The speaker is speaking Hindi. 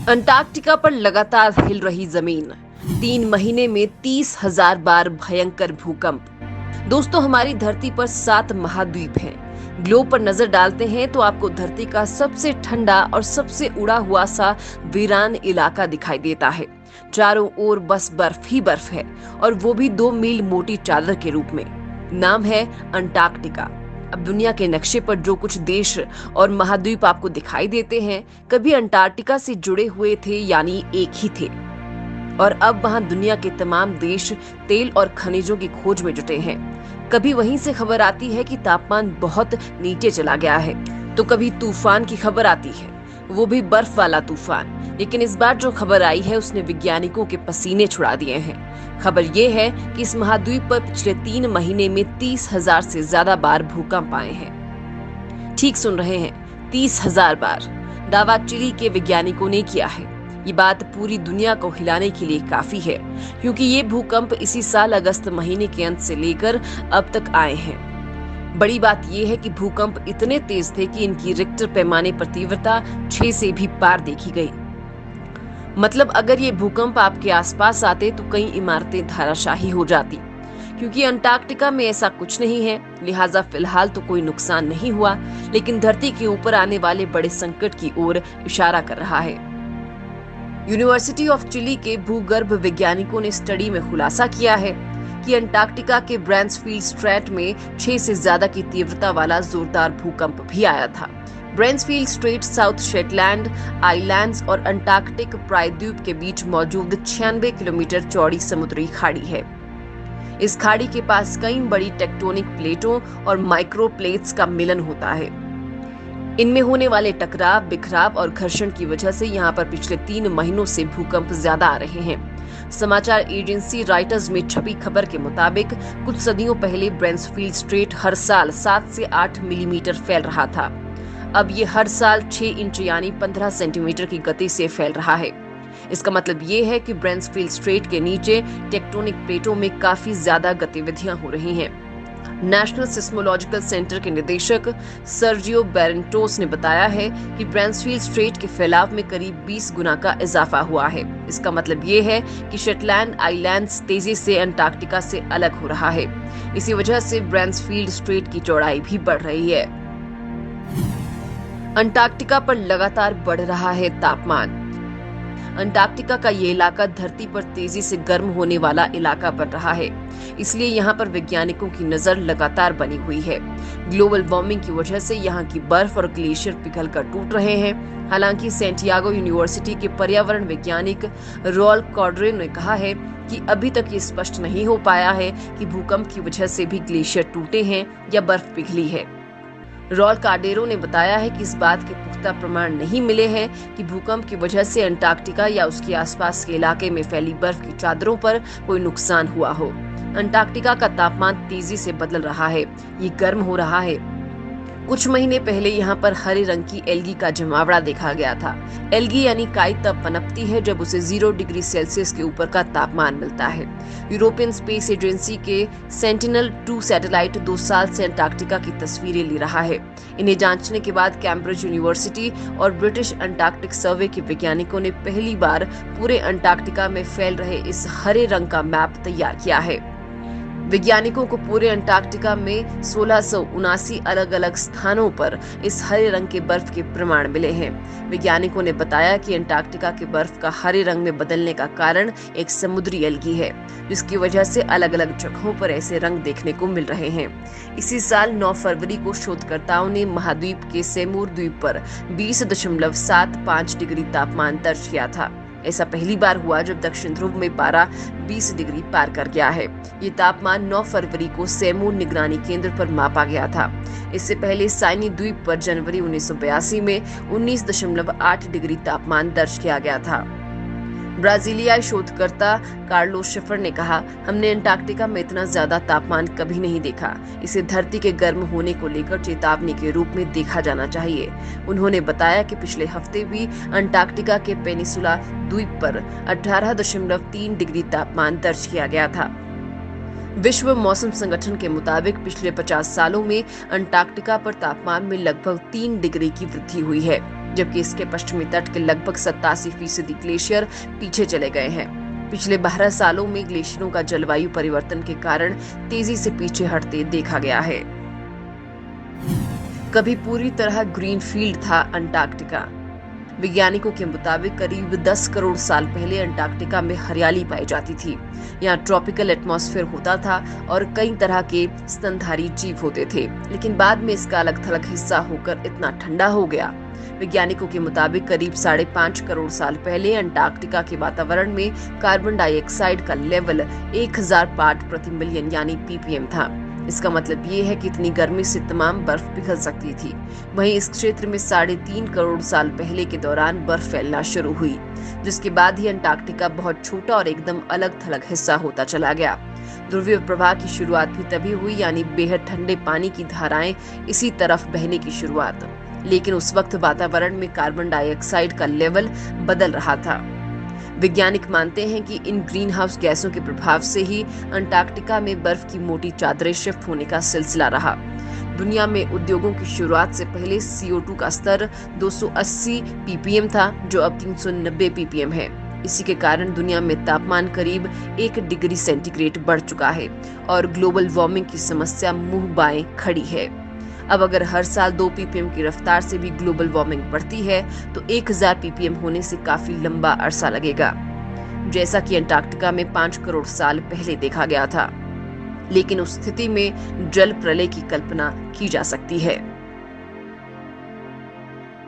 अंटार्कटिका पर लगातार हिल रही जमीन। 3 महीने में 30,000 बार भयंकर भूकंप। दोस्तों, हमारी धरती पर 7 महाद्वीप हैं। ग्लोब पर नजर डालते हैं तो आपको धरती का सबसे ठंडा और सबसे उड़ा हुआ सा वीरान इलाका दिखाई देता है। चारों ओर बस बर्फ ही बर्फ है, और वो भी 2 मील मोटी चादर के रूप में। नाम है अंटार्कटिका। अब दुनिया के नक्शे पर जो कुछ देश और महाद्वीप आपको दिखाई देते हैं, कभी अंटार्कटिका से जुड़े हुए थे, यानी एक ही थे। और अब वहां दुनिया के तमाम देश तेल और खनिजों की खोज में जुटे हैं। कभी वहीं से खबर आती है कि तापमान बहुत नीचे चला गया है, तो कभी तूफान की खबर आती है, वो भी बर्फ वाला तूफान। लेकिन इस बार जो खबर आई है उसने वैज्ञानिकों के पसीने छुड़ा दिए हैं। खबर ये है कि इस महाद्वीप पर पिछले 3 महीने में 30,000 से ज्यादा बार भूकंप आए हैं। ठीक सुन रहे हैं, 30,000 बार। दावा चिली के वैज्ञानिकों ने किया है। ये बात पूरी दुनिया को हिलाने के लिए काफी है, क्योंकि ये भूकंप इसी साल अगस्त महीने के अंत से लेकर अब तक आए हैं। बड़ी बात यह है कि भूकंप इतने तेज थे कि इनकी रिक्टर पैमाने पर तीव्रता 6 से भी पार देखी गई। मतलब अगर ये भूकंप आपके आसपास आते तो कई इमारतें धराशायी हो जाती। क्योंकि अंटार्कटिका में ऐसा कुछ नहीं है, लिहाजा फिलहाल तो कोई नुकसान नहीं हुआ, लेकिन धरती के ऊपर आने वाले बड़े संकट की ओर इशारा कर रहा है। यूनिवर्सिटी ऑफ चिली के भूगर्भ वैज्ञानिकों ने स्टडी में खुलासा किया है कि अंटार्कटिका के ब्रैंसफील्ड स्ट्रेट में 6 से ज्यादा की तीव्रता वाला जोरदार भूकंप भी आया था। ब्रैंसफील्ड स्ट्रेट साउथ शेटलैंड आइलैंड्स और अंटार्कटिक प्रायद्वीप के बीच मौजूद 96 किलोमीटर चौड़ी समुद्री खाड़ी है। इस खाड़ी के पास कई बड़ी टेक्टोनिक प्लेटों और माइक्रो प्लेट्स का मिलन होता है। इनमें होने वाले टकराव, बिखराव और घर्षण की वजह से यहाँ पर पिछले 3 महीनों से भूकंप ज्यादा आ रहे हैं। समाचार एजेंसी रॉयटर्स में छपी खबर के मुताबिक कुछ सदियों पहले ब्रैंसफील्ड स्ट्रेट हर साल 7 से 8 मिलीमीटर फैल रहा था। अब ये हर साल 6 इंच यानी 15 सेंटीमीटर की गति से फैल रहा है। इसका मतलब ये है कि ब्रैंसफील्ड स्ट्रेट के नीचे टेक्टोनिक प्लेटों में काफी ज्यादा गतिविधियां हो रही हैं। नेशनल सिस्मोलॉजिकल सेंटर के निदेशक सर्जियो बैरेंटोस ने बताया है कि ब्रैंसफील्ड स्ट्रेट के फैलाव में करीब 20 गुना का इजाफा हुआ है। इसका मतलब ये है कि शेटलैंड आइलैंड्स तेजी से अंटार्कटिका से अलग हो रहा है। इसी वजह से ब्रैंसफील्ड स्ट्रेट की चौड़ाई भी बढ़ रही है। अंटार्कटिका पर लगातार बढ़ रहा है तापमान। अंटार्कटिका का ये इलाका धरती पर तेजी से गर्म होने वाला इलाका बन रहा है, इसलिए यहाँ पर वैज्ञानिकों की नजर लगातार बनी हुई है। ग्लोबल वार्मिंग की वजह से यहाँ की बर्फ और ग्लेशियर पिघलकर टूट रहे हैं। हालांकि सैंटियागो यूनिवर्सिटी के पर्यावरण वैज्ञानिक रॉल कॉड्रे ने कहा है कि अभी तक ये स्पष्ट नहीं हो पाया है कि भूकंप की वजह से भी ग्लेशियर टूटे हैं या बर्फ पिघली है। रॉल कार्डेरो ने बताया है कि इस बात के पुख्ता प्रमाण नहीं मिले हैं कि भूकंप की वजह से अंटार्कटिका या उसके आसपास के इलाके में फैली बर्फ की चादरों पर कोई नुकसान हुआ हो। अंटार्कटिका का तापमान तेजी से बदल रहा है, ये गर्म हो रहा है। कुछ महीने पहले यहाँ पर हरे रंग की एल्गी का जमावड़ा देखा गया था। एल्गी यानी काई तब पनपती है जब उसे 0 डिग्री सेल्सियस के ऊपर का तापमान मिलता है। यूरोपियन स्पेस एजेंसी के सेंटिनल-2 सैटेलाइट 2 साल से अंटार्कटिका की तस्वीरें ले रहा है। इन्हें जांचने के बाद कैम्ब्रिज यूनिवर्सिटी और ब्रिटिश अंटार्कटिक सर्वे के वैज्ञानिकों ने पहली बार पूरे अंटार्कटिका में फैल रहे इस हरे रंग का मैप तैयार किया है। वैज्ञानिकों को पूरे अंटार्कटिका में 1679 अलग अलग स्थानों पर इस हरे रंग के बर्फ के प्रमाण मिले हैं। वैज्ञानिकों ने बताया कि अंटार्कटिका के बर्फ का हरे रंग में बदलने का कारण एक समुद्री एल्गी है, जिसकी वजह से अलग अलग जगहों पर ऐसे रंग देखने को मिल रहे हैं। इसी साल 9 फरवरी को शोधकर्ताओं ने महाद्वीप के सेमूर द्वीप पर 20.75 डिग्री तापमान दर्ज किया था। ऐसा पहली बार हुआ जब दक्षिण ध्रुव में पारा 20 डिग्री पार कर गया है। ये तापमान 9 फरवरी को सेमूर निगरानी केंद्र पर मापा गया था। इससे पहले साइनी द्वीप पर जनवरी 1982 में 19.8 डिग्री तापमान दर्ज किया गया था। ब्राजीलियाई शोधकर्ता कार्लोस शिफर ने कहा, हमने अंटार्कटिका में इतना ज्यादा तापमान कभी नहीं देखा। इसे धरती के गर्म होने को लेकर चेतावनी के रूप में देखा जाना चाहिए। उन्होंने बताया कि पिछले हफ्ते भी अंटार्कटिका के पेनिसुला द्वीप पर 18.3 डिग्री तापमान दर्ज किया गया था। विश्व मौसम संगठन के मुताबिक पिछले 50 सालों में अंटार्कटिका पर तापमान में लगभग 3 डिग्री की वृद्धि हुई है। जबकि इसके पश्चिमी तट के लगभग 87% ग्लेशियर पीछे चले गए हैं। पिछले 12 सालों में ग्लेशियरों का जलवायु परिवर्तन के कारण तेजी से पीछे हटते देखा गया है। कभी पूरी तरह ग्रीन फील्ड था अंटार्कटिका। वैज्ञानिकों के मुताबिक करीब 10 करोड़ साल पहले अंटार्कटिका में हरियाली पाई जाती थी। यहाँ ट्रॉपिकल एटमॉस्फेयर होता था और कई तरह के स्तनधारी जीव होते थे, लेकिन बाद में इसका अलग थलग हिस्सा होकर इतना ठंडा हो गया। वैज्ञानिकों के मुताबिक करीब 5.5 करोड़ साल पहले अंटार्कटिका के वातावरण में कार्बन डाइऑक्साइड का लेवल 1000 पार्ट प्रति मिलियन यानी ppm था। इसका मतलब ये है कि इतनी गर्मी से तमाम बर्फ पिघल सकती थी। वहीं इस क्षेत्र में 3.5 करोड़ साल पहले के दौरान बर्फ फैलना शुरू हुई, जिसके बाद ही अंटार्कटिका बहुत छोटा और एकदम अलग थलग हिस्सा होता चला गया। ध्रुवीय प्रवाह की शुरुआत भी तभी हुई, यानी बेहद ठंडे पानी की धाराएं इसी तरफ बहने की शुरुआत। लेकिन उस वक्त वातावरण में कार्बन डाइऑक्साइड का लेवल बदल रहा था। वैज्ञानिक मानते हैं कि इन ग्रीन हाउस गैसों के प्रभाव से ही अंटार्कटिका में बर्फ की मोटी चादरें शिफ्ट होने का सिलसिला रहा। दुनिया में उद्योगों की शुरुआत से पहले CO2 का स्तर 280 ppm था, जो अब 390 ppm है। इसी के कारण दुनिया में तापमान करीब 1 डिग्री सेंटीग्रेड बढ़ चुका है और ग्लोबल वार्मिंग की समस्या मुंह बाएं खड़ी है। अब अगर हर साल 2 ppm की रफ्तार से भी ग्लोबल वार्मिंग बढ़ती है तो 1000 ppm होने से काफी लंबा अरसा लगेगा, जैसा कि अंटार्कटिका में 5 करोड़ साल पहले देखा गया था। लेकिन उस स्थिति में जल प्रलय की कल्पना की जा सकती है।